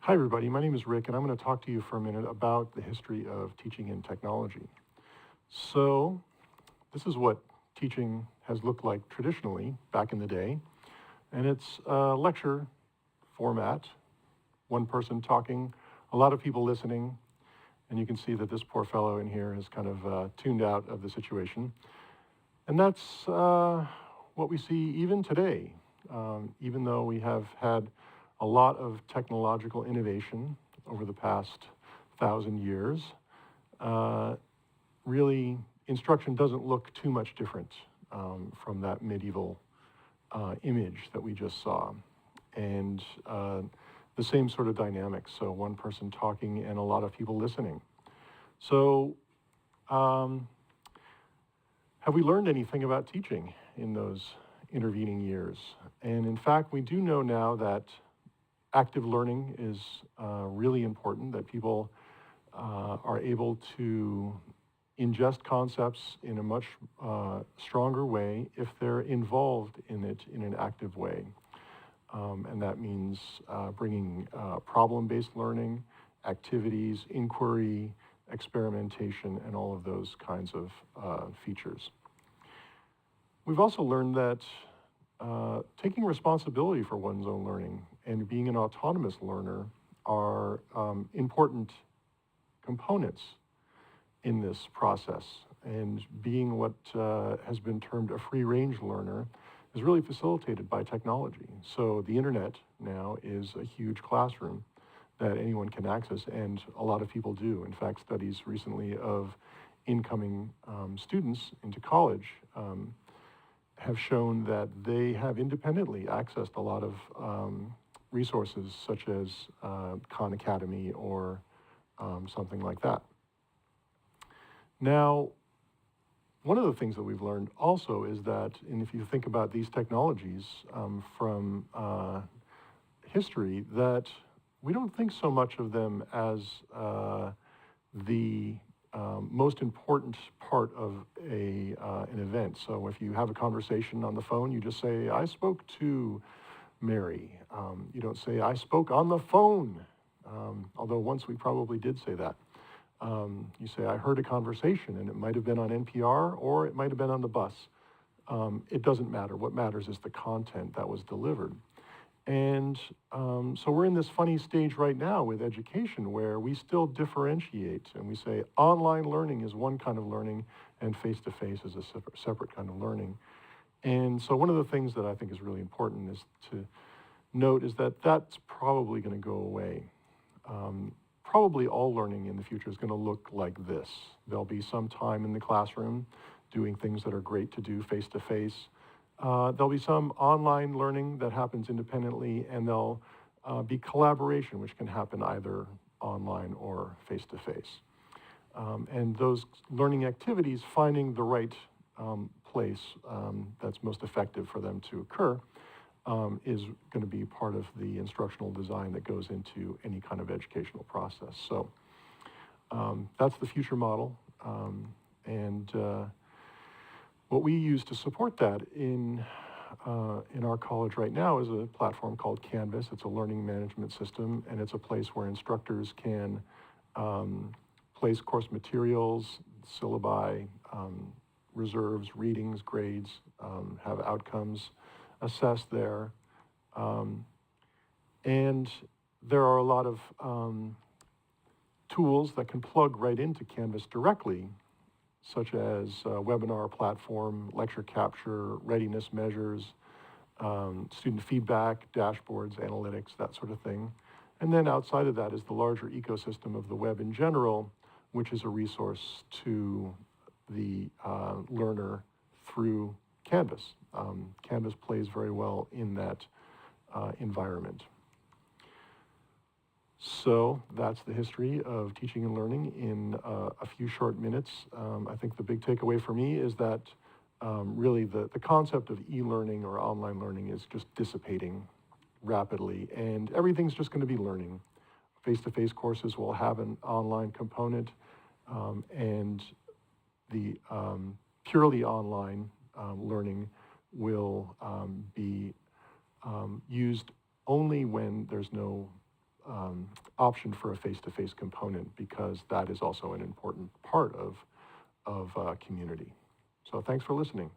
Hi, everybody. My name is Rick, and I'm going to talk to you for a minute about the history of teaching in technology. So, this is what teaching has looked like traditionally back in the day, and it's a lecture format, one person talking, a lot of people listening, and you can see that this poor fellow in here is kind of tuned out of the situation. And that's what we see even today, even though we have had a lot of technological innovation over the past 1,000 years. Uh, really, instruction doesn't look too much different from that medieval image that we just saw. And the same sort of dynamics. So one person talking and a lot of people listening. So um, have we learned anything about teaching in those intervening years? And in fact, we do know now that active learning is really important, that people are able to ingest concepts in a much stronger way if they're involved in it in an active way. And that means bringing problem-based learning, activities, inquiry, experimentation, and all of those kinds of features. We've also learned that taking responsibility for one's own learning and being an autonomous learner are important components in this process. And being what has been termed a free-range learner is really facilitated by technology. So the internet now is a huge classroom that anyone can access, and a lot of people do. In fact, studies recently of incoming students into college have shown that they have independently accessed a lot of resources such as Khan Academy or something like that. Now, one of the things that we've learned also is that, and if you think about these technologies from history, that we don't think so much of them as the most important part of an event. So if you have a conversation on the phone, you just say, "I spoke to Mary." You don't say, "I spoke on the phone," although once we probably did say that. You say, "I heard a conversation," and it might have been on NPR or it might have been on the bus. It doesn't matter. What matters is the content that was delivered. And so we're in this funny stage right now with education where we still differentiate and we say online learning is one kind of learning and face-to-face is a separate kind of learning. And so one of the things that I think is really important is to note is that that's probably going to go away. Probably all learning in the future is going to look like this. There'll be some time in the classroom doing things that are great to do face-to-face. There'll be some online learning that happens independently, and there'll be collaboration, which can happen either online or face-to-face. And those learning activities, finding the right place that's most effective for them to occur, is going to be part of the instructional design that goes into any kind of educational process. So that's the future model. And what we use to support that in our college right now is a platform called Canvas. It's a learning management system, and it's a place where instructors can place course materials, syllabi, reserves, readings, grades, have outcomes assessed there. And there are a lot of tools that can plug right into Canvas directly, such as webinar platform, lecture capture, readiness measures, student feedback, dashboards, analytics, that sort of thing. And then outside of that is the larger ecosystem of the web in general, which is a resource to the learner through Canvas. Canvas plays very well in that environment. So that's the history of teaching and learning in a few short minutes. I think the big takeaway for me is that really the concept of e-learning or online learning is just dissipating rapidly, and everything's just going to be learning. Face-to-face courses will have an online component, and the purely online learning will be used only when there's no option for a face-to-face component, because that is also an important part of community. So thanks for listening.